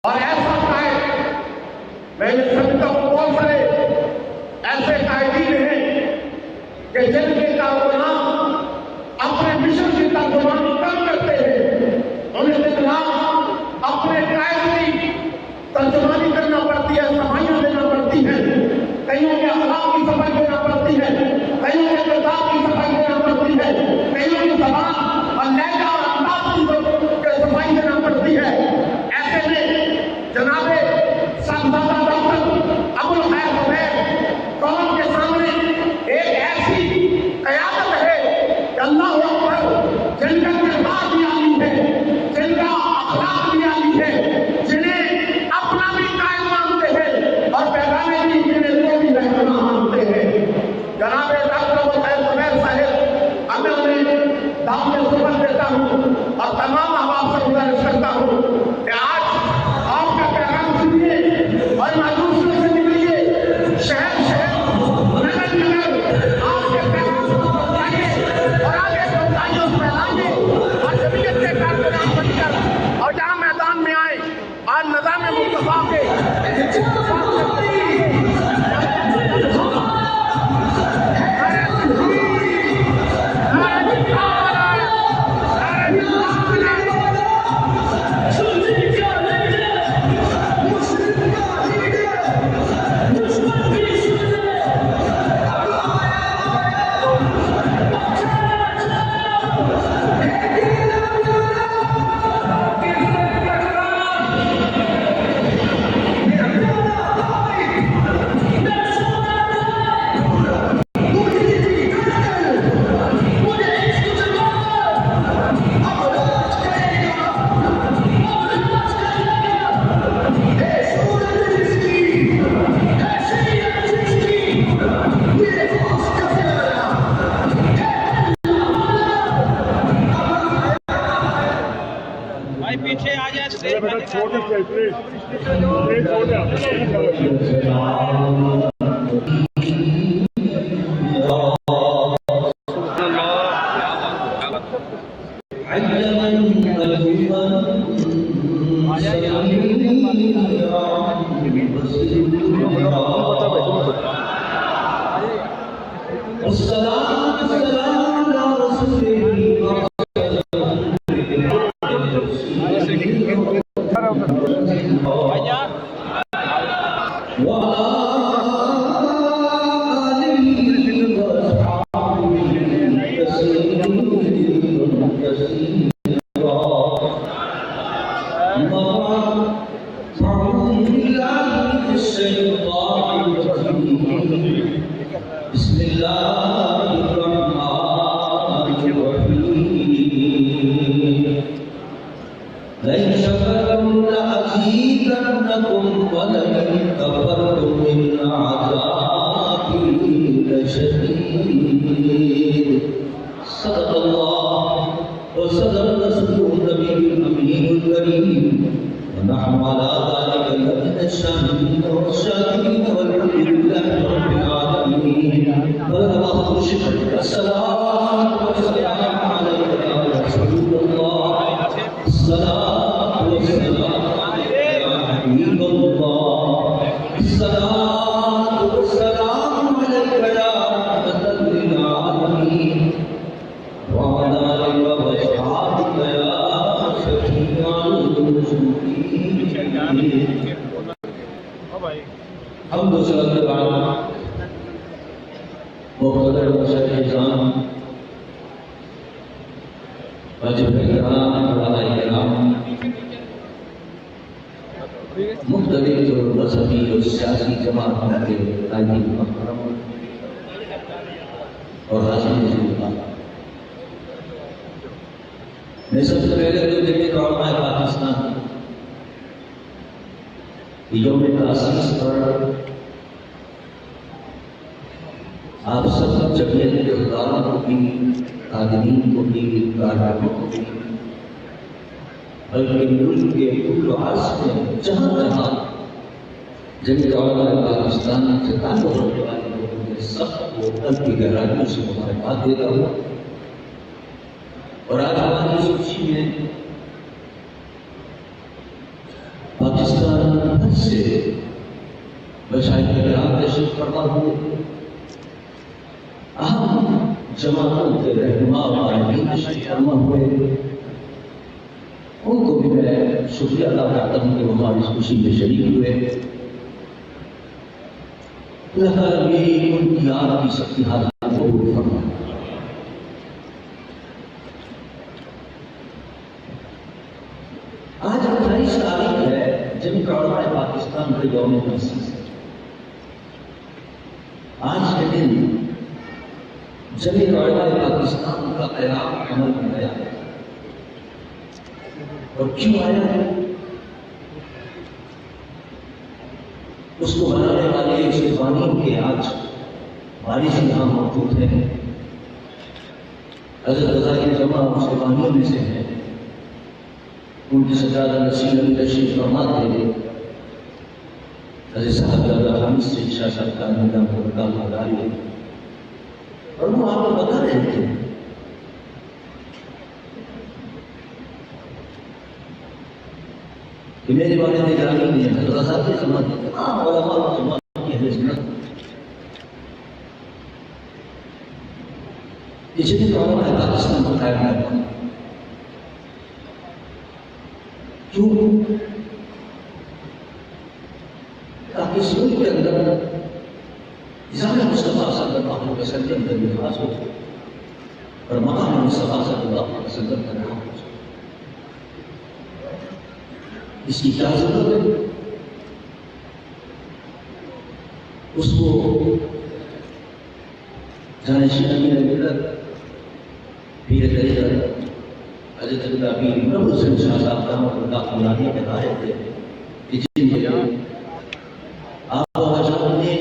और ऐसा कायद, मैंने समझता हूं बहुत सारे ऐसे कायदीन हैं कि जिनके कारकुनान अपने मिशन की तर्जुमानी कम करते हैं, उन्हें दिन रात अपने कायद की तर्जुमानी करना पड़ती है, सफाइयां देना पड़ती है, कईयों के अखलाक की सफाई देना पड़ती है, कईयों के किरदार की सफाई देना पड़ती है, कईयों की जबान और लहजा और अंदाज की सफाई देना पड़ती है। ऐसे में जनाबे साहबजादा डॉक्टर अबुल खैर जुबैर कौम के सामने एक ऐसी कयादत है कि अल्लाह अकबर, जिनका किरदार भी आली है, जिनका अखलाक भी आली है, जिन्हें अपना भी कायम मानते हैं और पैगामे भी जिन्हें तो भी रहनुमा मानते हैं। जनाबे डॉक्टर अबुल खैर जुबैर साहिब, अब मैं उन्हें दाम में सुबह देता हूँ और तमाम अहबाब से गुजारिश करता हूँ कि आज आपका पैगाम सुनिए और मायूसी से निकलिए, शहर शहर नगर नगर आपके पैगाम को पहुंचाइए और आगे पहुंचाइए, फैलाइए और जमीयत के कारकुनान बनकर और जहाँ मैदान में आए आज निज़ाम मुस्तफा के पीछे आ जाए छोटे मैं सबसे पहले तो देखिए कौन है पाकिस्तान यौम तासीस पर आप सब जमीयत के उदारों को भी, आदमी को भी, कारकुनों को भी, बल्कि मुल्क के कुल आस में जहाँ जहाँ जमीयत पाकिस्तान से ताल्लुक़ रखने वाले लोगों के सबको दिल की गहराइयों से मुबारकबाद देता हूँ। और आज हमारी सूची में पाकिस्तान से मशाइख किराम तशरीफ फरमा हुए, अहम जमातों के रहनुमा और तशरीफ फरमा हुए, उनको भी मैं शुक्रिया अदा करता हूँ कि वो हमारी इस खुशी में शरीक हुए। अल्लाह ताला मेरी उनकी आपकी सबकी हालत कबूल फरमाए। आज 28 तारीख है, जमीयत उलमा पाकिस्तान के यौम तअसीस है। आज के दिन जमीयत उलमा पाकिस्तान का क़याम अमल में आया है। और क्यों आया है? उसको बनाने वाले शेखवानियों के आज वारिस यहाँ मौजूद है। हज़रत ग़ज़ाली जमा शेखवानियों में से है, उनकी सजादा नसीब अभी तशरीफ फरमा थे। हज़रत साहब दादा हामिद से शाह साहब का निजाम को बता रही, और वो आपको बता रहे थे कि मेरे बारे में जानी नहीं है। तो साहब के समाज इसलिए तो हमारे पाकिस्तान को कायम रखा। क्यों? ताकि इस मुल्क के अंदर निज़ाम मुस्तफ़ा सल्लल्लाहु अलैहि वसल्लम का लिहाज हो और मकाम मुस्तफ़ा सल्लल्लाहु अलैहि वसल्लम का नाम हो। इसकी क्या जरूरत है? उसको जानशीन अमीर मिलत पीर तरीक़ा हज़रत अबी नूर हुसैन शाह साहब का फुलानी बता रहे थे कि जिनके आप हज़रत ने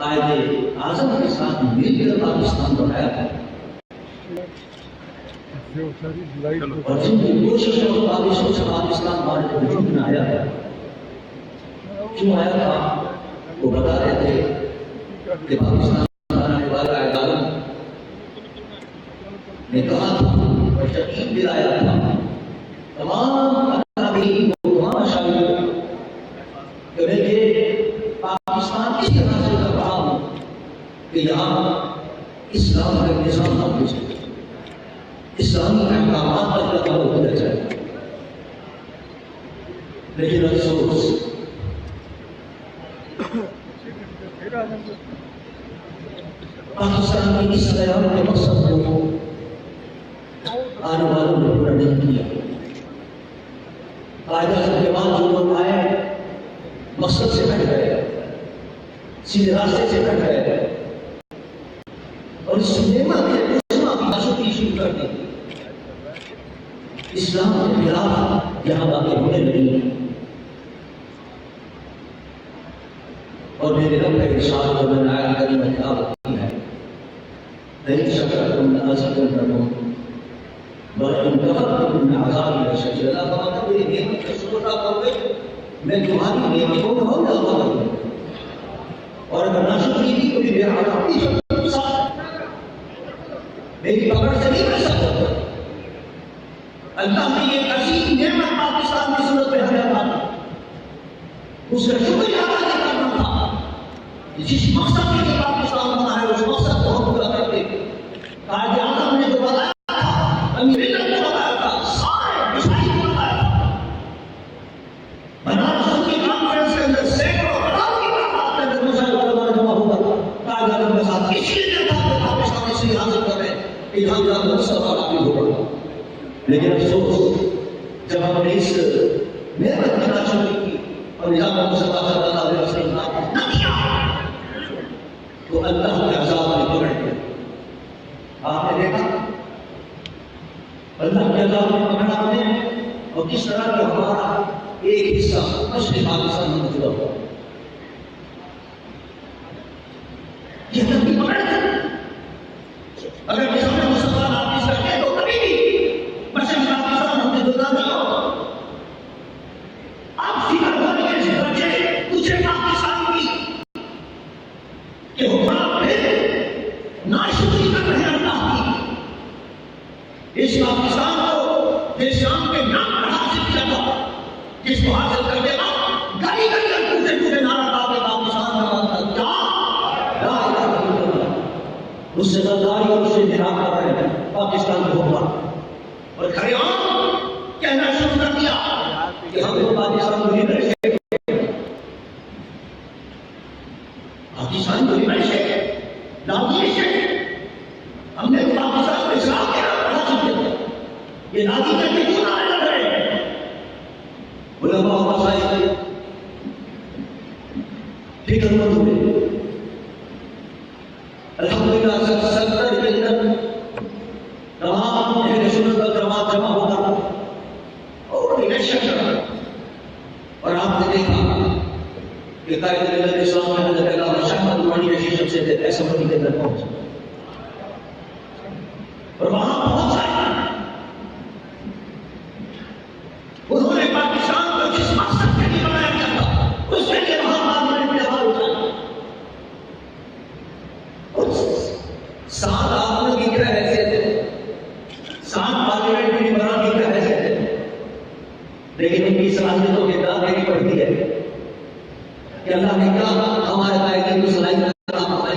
कायदे आज़म के साथ मिलकर पाकिस्तान बनाया था, और जिनकी कोशिश और काविशों से पाकिस्तान हमारे वजूद में आया है। क्यों आया था? वो बता रहे थे कि पाकिस्तान बनाने वाला आलम ने कहा था और यकीन दिलाया था तमाम अकाबीन को, तमाम शायरों को कि पाकिस्तान इस तरह से कर रहा हूं कि यहाँ इस्लाम का निज़ाम नाफिज हो, इस्लामी अहकामात पर लगाव किया जाए। लेकिन अफसोस पाकिस्तान की इस क़याम के मकसद को आने वालों ने पूरा नहीं किया। कायदा के बाद जो लोग आए मकसद से हट गए, सीधे रास्ते से हट गए और इस सिनेमा के की शुरू कर दी। इस्लाम के खिलाफ यहाँ बातें होने लगी और मेरे रब का इरशाद जो मैंने आया करी में क्या होती है, नहीं शक्कर तुम अज़ीज़ करो बल्कि कफ़र तुम आज़ाद है शजला का मतलब मेरी नेमत का शुक्र करोगे, मैं तुम्हारी नेमतों में हो जाऊंगा, और अगर नाशुक्री की तो मेरे आज़ादी मेरी पकड़ से नहीं बच सकता। अल्लाह ने ये अजीम नेमत पाकिस्तान की सूरत में हमें था, उसका शुक्रिया अदा करना था। जिस मकसद के लिए पाकिस्तान बना है उस मकसद को हम पूरा करते। कायदे आज़म ने जो बताया था, अमीर मिल्लत ने बताया था, सारे मुशाहिद ने बताया था, बनारस की कॉन्फ्रेंस के अंदर सैकड़ों हज़ार की तादाद के अंदर मुशाहिद जमा होगा कायदे आज़म के साथ। इसलिए था कि पाकिस्तान इसलिए हासिल कर रहे हैं कि यहाँ का मुस्तफ़ा नाफिज होगा। लेकिन अफसोस जब हमने इस नेमत की नाशुक्री की और निज़ाम मुस्तफ़ा सल्लल्लाहु अलैहि वसल्लम नाफिज न किया तो अल्लाह के अज़ाब में पकड़ गया। आपने देखा अल्लाह के अज़ाब में पकड़ा हमने, और किस तरह का हमारा एक हिस्सा मशरिक़ पाकिस्तान में जुड़ा हुआ, ये अल्लाह की पकड़ है। अगर निज़ाम मुस्तफ़ा नाफिज करते तो कभी भी मशरिक़ पाकिस्तान हमसे जुदा नहीं होगा। आप फिक्र होने के बच्चे पूछे पाकिस्तान की कि हुक्मरान फिर नाशुक्री कर रहे अल्लाह की। इस पाकिस्तान को इस्लाम के नाम पर हासिल किया था, जिसको हासिल करके आप गली गली और खरेआम कहना शुरू कर दिया कि हम तो पाकिस्तान को लिबरेट पाकिस्तान को लिबरेट नाज़ी है। हमने पाकिस्तान को इस्लाम के नाम पर हासिल किया। ये नाज़ी करके क्यों ना लड़ रहे उलमा और मसाइल फिक्रमंद हुए। अल्हम्दुलिल्लाह 70 के अंदर तमाम अहले सुन्नत वल जमात जमा होकर और इलेक्शन करा और आपने देखा कि कायदे इस्लाम में हज़रत अल्लामा शाह अब्दुल रशीद सबसे असेंबली के अंदर पहुंचे और वहां पहुंचा उन्होंने पाकिस्तान को जिस मकसद के लिए बनाया गया था उसके लिए वहां पार्लियामेंट में आवाज उठाई। 7 आदमियों की क्या हैसियत है, 7 पार्लियामेंट में बनाने की क्या हैसियत है, लेकिन उनकी सलाहियतों के दाग देनी पड़ती है कि अल्लाह ने कहा हमारे कायदे को सलाहियत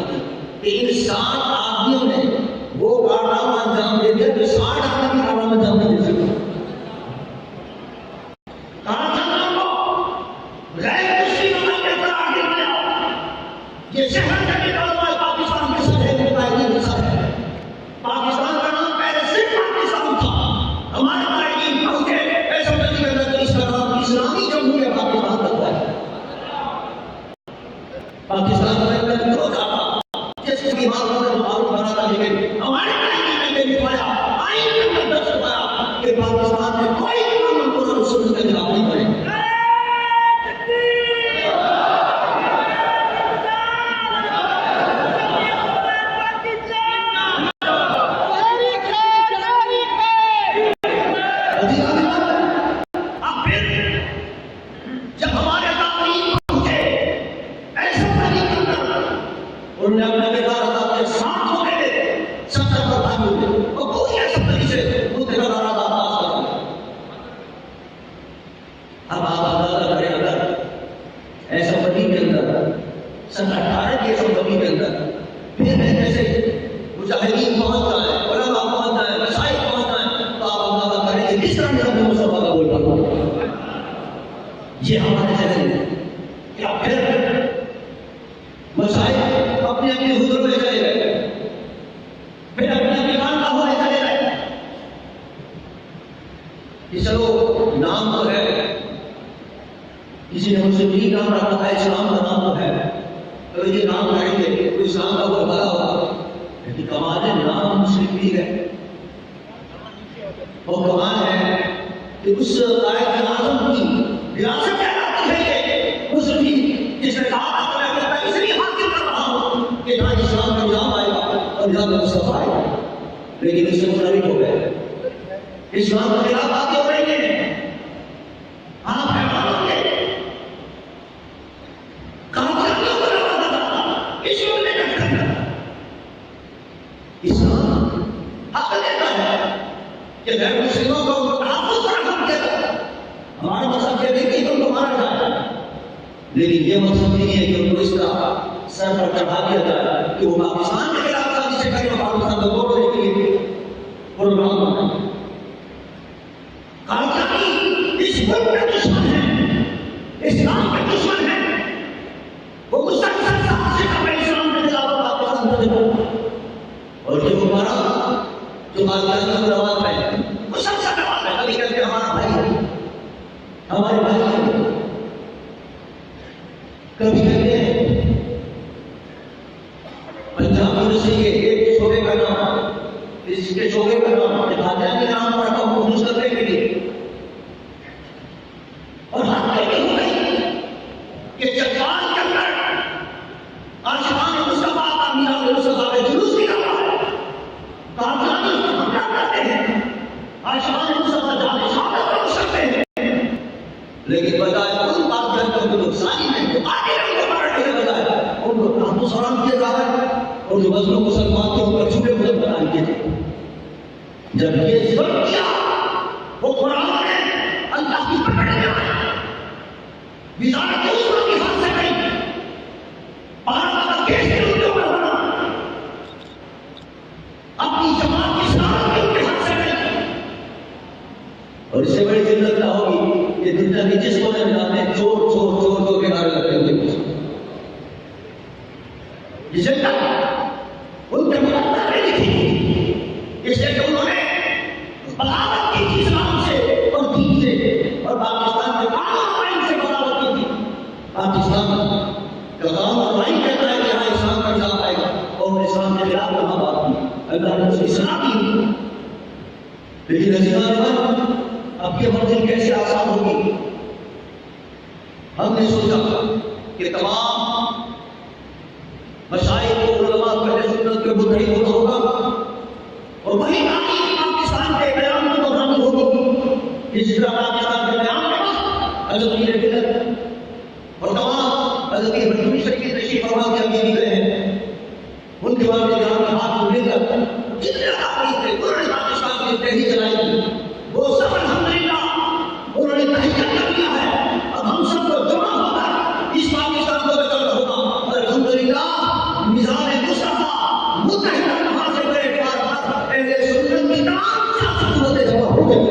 की कि इन 7 आदमियों ने वो कारनामा अंजाम दे दिया जो 60 आदमी कारनामा अंजाम नहीं दे सकते। ये शहर का पाकिस्तान के सर है, पाकिस्तान का नाम पहले सिर्फ पाकिस्तान था। हमारे कायदीन पहुंचे असेंबली के अंदर इसका नाम इस्लामी जमहूरिया पाकिस्तान रखा है। पाकिस्तान के अंदर जो था जिसकी बात में मालूम बना था, लेकिन हमारे कायदीन ने लिखवाया आईन के अंदर दर्ज कराया कि पाकिस्तान में कोई कानून कुरान और सुन्नत के खिलाफ नहीं बनेगा। ये हमारे जहन में क्या फिर मसाइल अपने अपने हुजूर में चले गए, फिर अपने अपने खानकाहों में चले गए कि चलो नाम तो है, किसी ने मुस्लिम लीग नाम रखा है, इस्लाम का नाम तो है, तो ये नाम रखेंगे तो इस्लाम का कोई भला होगा। लेकिन कमाल है नाम मुस्लिम लीग है और कमाल है कि उस कायद आज़म की विरासत कहलाती है ये मुस्लिम लीग, जिसने कहा था मैं इसलिए हासिल कर रहा हूं कि जहां इस्लाम का निजाम आएगा और निजाम मुस्तफा आएगा, लेकिन इससे मुनाफिक हो गए। इस्लाम के खिलाफ बातें हो रही हैं, आप हैरान होंगे कामयाबियों को रवाना करता इस मामले में करता। इस्लाम हक देता है कि गैर मुस्लिमों को तहफ़्फ़ुज़ फराहम किया जाए। हमारा मकसद ये नहीं कि तुमको मारा जाए, लेकिन ये मकसद नहीं है कि उनको इसका सर पर चढ़ा दिया जाए कि वो पाकिस्तान के खिलाफ साजिशें करें और पाकिस्तान को तोड़ने के लिए प्रोग्राम बनाए। कामयाबी इस मुल्क के दुश्मन है, इस्लाम के दुश्मन है, वो मुसलसल साजिशें कर रहे इस्लाम के खिलाफ पाकिस्तान को। और ये वो मारा जो पाकिस्तान की रवाज है, मुसलसल रवाज है, कभी कहते हमारा भाई है, हमारे भाई कभी कहते हैं पंजाब यूनिवर्सिटी के एक शोबे का नाम, इसके शोबे का नाम खाजा के नाम पर रखा महफूज करने के लिए, और हाथ में हो गई कि जज्बात के अंदर आसमान मुस्तफा का मीराज मुस्तफा में जुलूस निकला है, कामयाबी हमला करते हैं, आसमान मुस्तफा जाने साबित कर सकते हैं, लेकिन बजाय उन बातों को नुकसानी में जो आगे उनको बढ़ने के बजाय उनको नामो सलाम किया जा रहा है और जो मजलूम मुसलमान के ऊपर छुपे हुए बना दिए थे। जब ये जुल्म किया वो कुरान ने अल्लाह की पकड़ में आया, विज़ारत उस्मा की हाथ से नहीं, पारा का केस के उनके ऊपर होना, अपनी जमात की इस्लाम के उनके हाथ से नहीं, पाकिस्तान का काम नहीं कहता है कि यहाँ इस्लाम का निजाम आएगा और इस्लाम के खिलाफ कहाँ बात की, अल्लाह ने उसे इस्लाम दी। लेकिन अब ये मंजिल कैसे आसान होगी? हमने सोचा कि तमाम मशाइख को उलमा को अहले सुन्नत के मुतहद होना होगा और वही पाकिस्तान के बयान को दोहरानी होगी। इस तरह पाकिस्तान के बयान में हज़रत मीर बिलत और तमाम हज़रत बंदूरी शरीफ की तशरीफ फरमा के अभी भी गए हैं, उनके बाद में जहाँ में हाथ मिलकर जितने आदमी थे उन्होंने पाकिस्तान की तहरीक चलाई, वो सब अल्हम्दुलिल्लाह उन्होंने तहरीक कर दिया है। अब हम सबको जमा होकर इस पाकिस्तान को बचाना होगा और अल्हम्दुलिल्लाह निज़ाम मुस्तफा मुत्तहिद कहां से प्लेटफार्म पर अहले सुन्नत की तमाम सियासत होते जमा हो गए।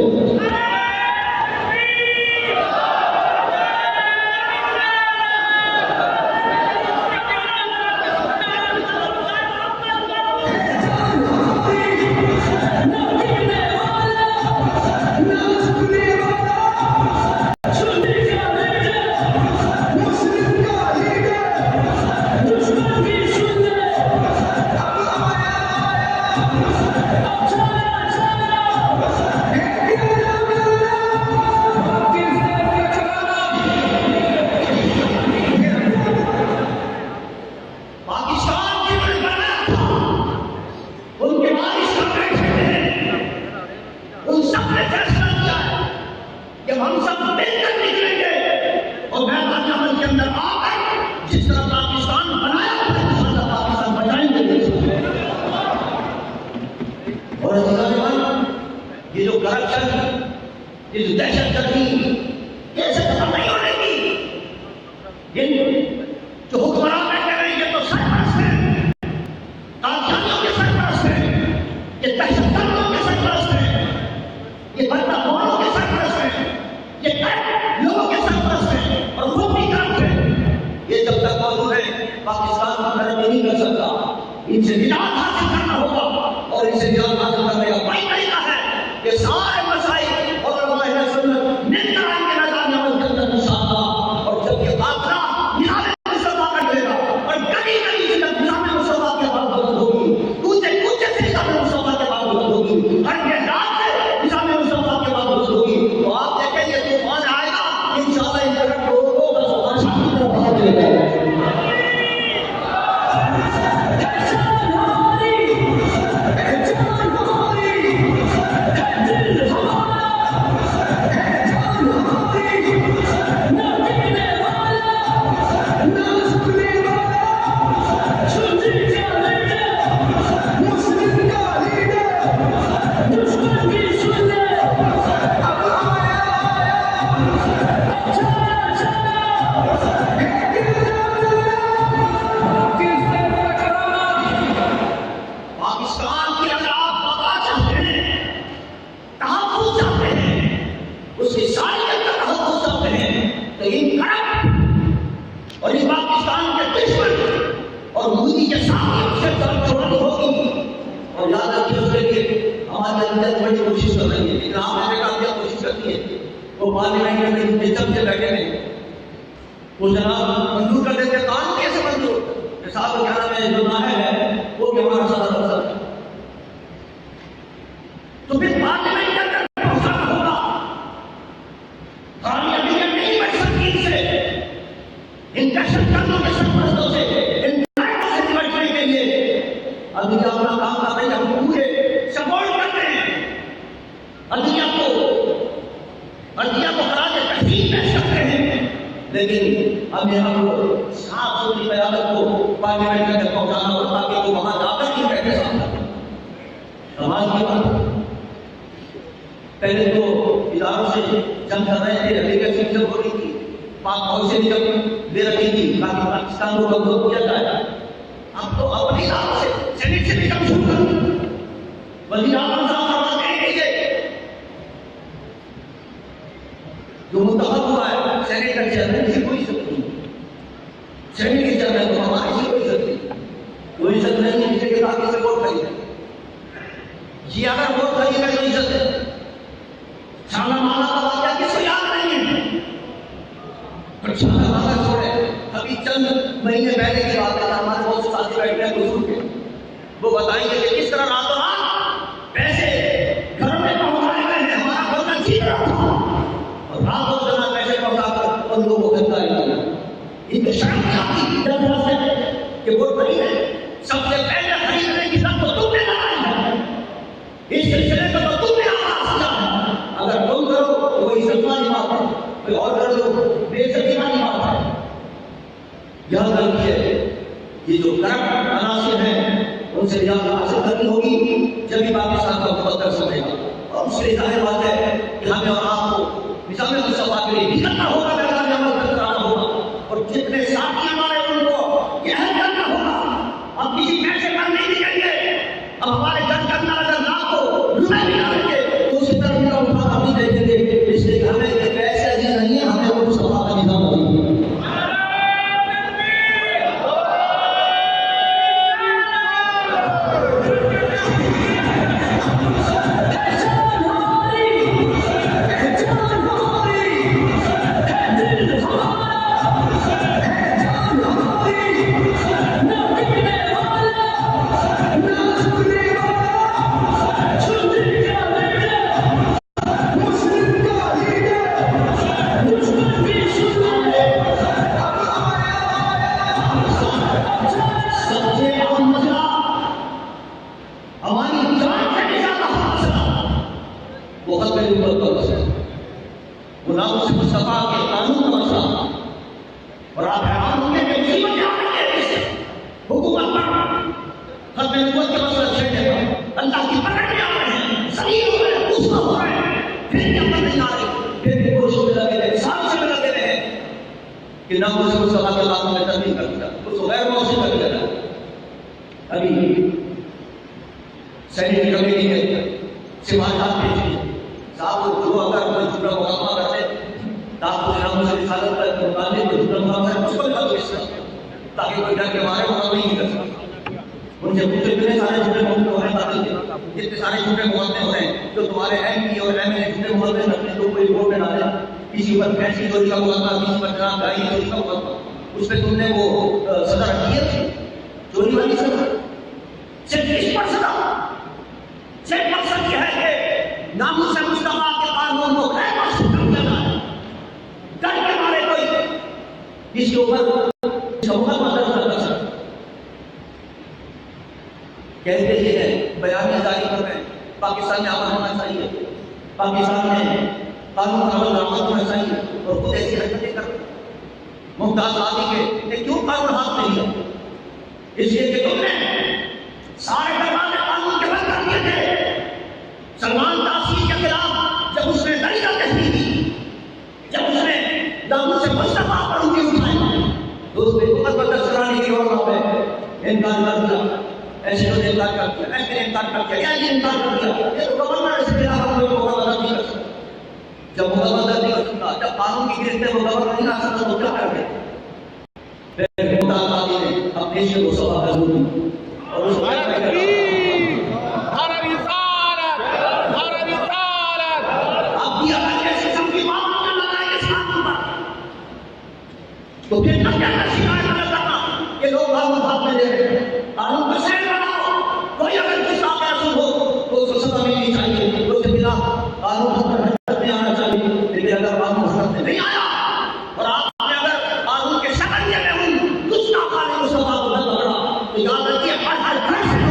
ये जो करप्शन, ये जो दहशतगर्दी, ये सब खत्म नहीं होने की। ये जो हुक्मरान बैठे हैं ये तो सरपरस्त हैं, कादियानियों के सरपरस्त हैं, ये दहशतगर्दों के सरपरस्त हैं, ये बदतमीजों के सरपरस्त हैं, ये करप्ट लोगों के सरपरस्त हैं और वो भी करप्ट हैं। ये जब तक मौजूद है पाकिस्तान तरक्की नहीं कर सकता। इनसे निजात हासिल करना होगा और इनसे निजात हासिल करने का वही तरीका है कि सारे मसाइल और उलमा अहले सुन्नत मिलकर आएंगे निजाम अमल के अंदर इंशाअल्लाह। और जब ये काफिला निजाम मुस्तफा का लेगा और गली गली से जब निजाम मुस्तफा की आवाज बुलंद होगी, कूचे कूचे से निजाम मुस्तफा की आवाज बुलंद होगी, हर मैदान से निजाम मुस्तफा की आवाज बुलंद होगी, तो आप देखेंगे तूफान आएगा इंशाअल्लाह। इन तरफ लोगों को बस तूफान शांति की तरफ भाग लेगा। और इस पाकिस्तान के दुश्मन और मोदी के सामने उसे तरफ छोड़नी होगी। और याद रखिए उसके लिए हमारे अंदर बड़ी कोशिश कर रही है, लेकिन आपने देखा क्या कोशिश करती है। वो पार्लियामेंट में बेचब से बैठे हैं, वो जनाब मंजूर कर देते, कानून कैसे मंजूर साहब क्या नाम है जो नाहल है वो भी हमारा सदर अफसर है। तो फिर पार्लियामेंट के अंदर पहुंचाना होगा, नहीं बैठ सकती इनसे, इन दहशतगर्दों के सरपरस्तों से, इन नायकों से निपटने के लिए अभी अपना काम कर रहे हैं। हम पूरे सपोर्ट करते हैं अदिया को करा के तहसील पेश करते हैं, लेकिन अब हम साफ सुथरी कयादत को पार्लियामेंट के अंदर पहुंचाना होगा ताकि वो वहां जाकर ही बैठे समाज की बात। पहले तो इदारों से जंग कर रहे थे, लीगल शिक्षक हो रही थी, पाक फौज से निकल दे रखी थी ताकि पाकिस्तान को कमजोर किया जाए। अब तो अपनी इदारों से सेनेट से भी कम शुरू कर वजीर आज़म साहब फरमाते हैं जो मुंतखब हुआ है सेनेट का चेयरमैन से कोई इज्जत नहीं, सेनेट के चेयरमैन तो हमारी से कोई इज्जत नहीं, कोई इज्जत नहीं है जिसके साथ इसे वोट खरीदे। ये अगर वोट खरीदे तो इज्जत है। छाना माना का वाक़या किसको याद नहीं है, पर छाना माना छोड़े चंद महीने पहले की बात है, हमारे बहुत से साथी बैठे हैं बुजुर्ग के, वो बताएंगे कि किस तरह रातों रात पैसे घर में पहुंचाए गए हैं, हमारा बर्तन जीत रहा था और रातों जना पैसे पहुंचाकर उन लोगों को खरीदारी किया। इनके शर्म नहीं आती कि वो नहीं है, सबसे पहले खरीदने की सब तो तुमने लगाई है, इस सिलसिले में तो तुमने आवाज किया है। अगर तुम करो तो वही इज्जत वाली बात है, कोई और कर दो बेइज्जती वाली बात है। यह गलती है। ये जो करप्ट अनासिर हैं उनसे रियासत हासिल करनी होगी, जब भी पाकिस्तान का मुकद्दर समझेगा। और उसके जाहिर बात है कि हमें और आपको निज़ाम मुस्तफा के लिए निकलना होगा, मैदान में अमल करना होगा और जितने साथी हमारे उनको यह करना होगा। हम किसी पैसे पर नहीं निकलेंगे, अब हमारे जन करना अगर ना को रुपए भी डालेंगे तो उसी तरफ का उठा हम नहीं देखेंगे। इसलिए हमें पैसे अजीज नहीं है, हमें वो मुस्तफा का निज़ाम चाहिए। उसमें तुमने वो सजा रखी है चोरी वाली सजा, सिर्फ इस पर सजा, सिर्फ मकसद यह है कि नामूस मुस्तफा के कानून को गैर मकसूद करना है। डर के मारे कोई इसके ऊपर कहते ये है, बयान जारी कर रहे हैं पाकिस्तान में अमल होना चाहिए, पाकिस्तान में कानून अमल होना चाहिए और खुद ऐसी हरकतें करते मुमताज आदि के ने क्यों कानून हाथ में लिया? इसलिए कि तुमने सारे दरवाजे कानून के बंद कर दिए थे। सलमान तासीर के खिलाफ जब उसने दलील कही थी, जब उसने नामूस मुस्तफा पर उंगली उठाई तो उसने हुकूमत पर दस्तरानी की और वहां पे इनकार कर दिया, ऐसे तो इनकार कर दिया, ऐसे इनकार कर दिया, या इनकार कर दिया। ये तो गवर्नर इसके खिलाफ हम लोगों को मदद नहीं कर सकते। जब मुकदमा नहीं हो सकता, जब कानून की गिरफ्त में मुकदमा नहीं आ सकता तो क्या करेंगे? फिर मुमताज आदि ने अपने से वो सभा कर दी और उस तो फिर क्या शिकायत करना कि लोग कानून हाथ में ले रहे हैं, कानून का शेर बनाओ। कोई अगर किसी का कानून हो तो उसको सजा मिलनी चाहिए, उसके खिलाफ कानून हद में आना चाहिए। लेकिन अगर कानून हद में नहीं आया और आपने अगर कानून के शकरिये में हूं दूसरा कानून मुस्तफा को न पकड़ा तो याद रखिए हर घर से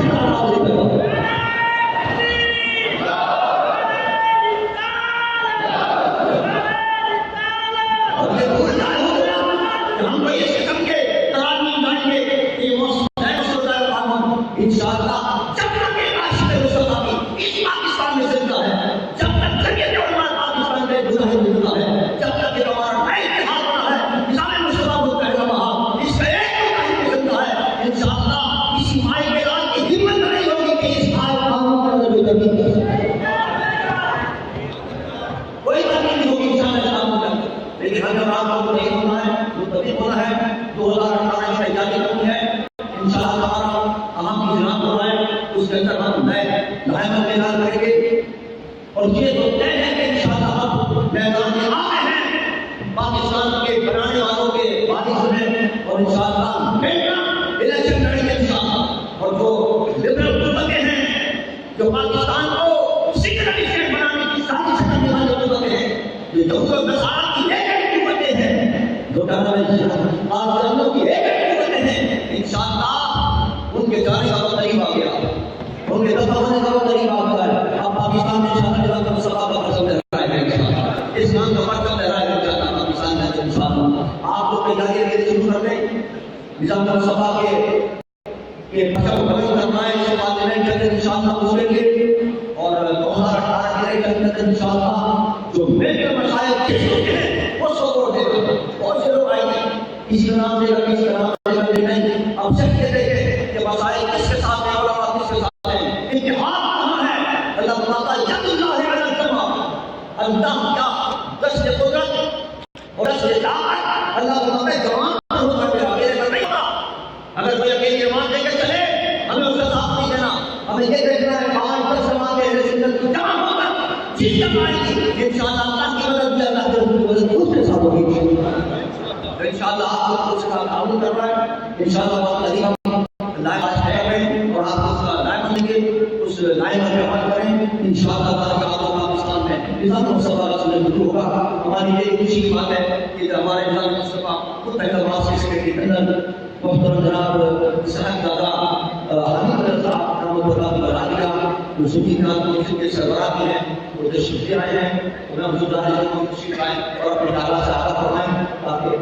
और ये तो तय है कि इंशाअल्लाह मैदान में आ गए हैं पाकिस्तान के बनाने वालों के वारिस में और जारी रखे शुरू कर दें। निजाम सभा के पचम बदल करना है इस पार्लियामेंट के अंदर इंशाअल्लाह पूछेंगे और 2018 के अंदर इंशाअल्लाह जो मेजर मसाइल हैं वो सब देंगे। बहुत से लोग आएंगे इस नाम से इस नाम से नहीं, अब सब कहते हैं कि मसाइल किसके साथ है और किसके साथ है, इत्तेहाद कहां है। अल्लाह ताला यदुल्लाह अलल जमा, अल्लाह क्या दस्त कुदरत और दस्त ताकत अल्लाह को में जवान होता है, अकेले पर नहीं होता। अगर कोई अकेले जवान लेकर चले हमें उसका साथ नहीं देना, हमें ये देखना है 5-10 जमात के सिंगल की जमा होकर जिस जमात इंशाअल्लाह अल्लाह की मदद से अल्लाह की मदद उसके साथ होगी। तो इंशाअल्लाह आप उसका काम कर रहा है इंशाअल्लाह बहुत करीब लाइव है में और आप उसका लाइव होंगे उस लाइव में अमल करें इंशाअल्लाह ताला पाकिस्तान में निजाम सभा शुरू होगा। हमारी ये खुशी की बात है कि हमारे निजाम सभा खुद तहवास के अंदर मोहतरम जनाब साहबजादा हामिद रजा जो सुन्नी कांग्रेस के सरबराह हैं वो तशरीफ आए हैं, उन्हें हुजूर तशरीफ आए और अपने ताला से आगा फरमाएं ताकि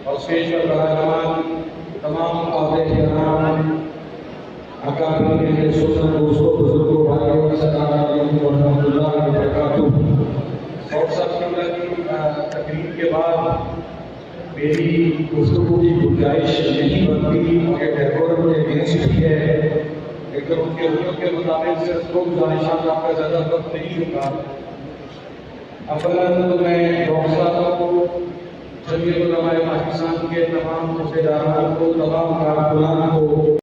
और स्टेज पर विराजमान तमाम आवाज़ अकादमी सुल्तान दोस्तों बुजुर्गों भाइयों अस्सलाम वालेकुम व रहमतुल्लाहि व बरकातुहू। और सबसे तकरीर के बाद मेरी गुफ्तगू की गुंजाइश नहीं बनती कि डेकोरम के अगेंस्ट भी है, लेकिन उनके रुख के मुताबिक सिर्फ दो गुजारिशात आपका ज़्यादा वक्त नहीं होगा। अवलन तो मैं डॉक्टर साहब को, जमीयत उलमाए पाकिस्तान के तमाम मुफ्तिदारान को, तमाम कारकुनान को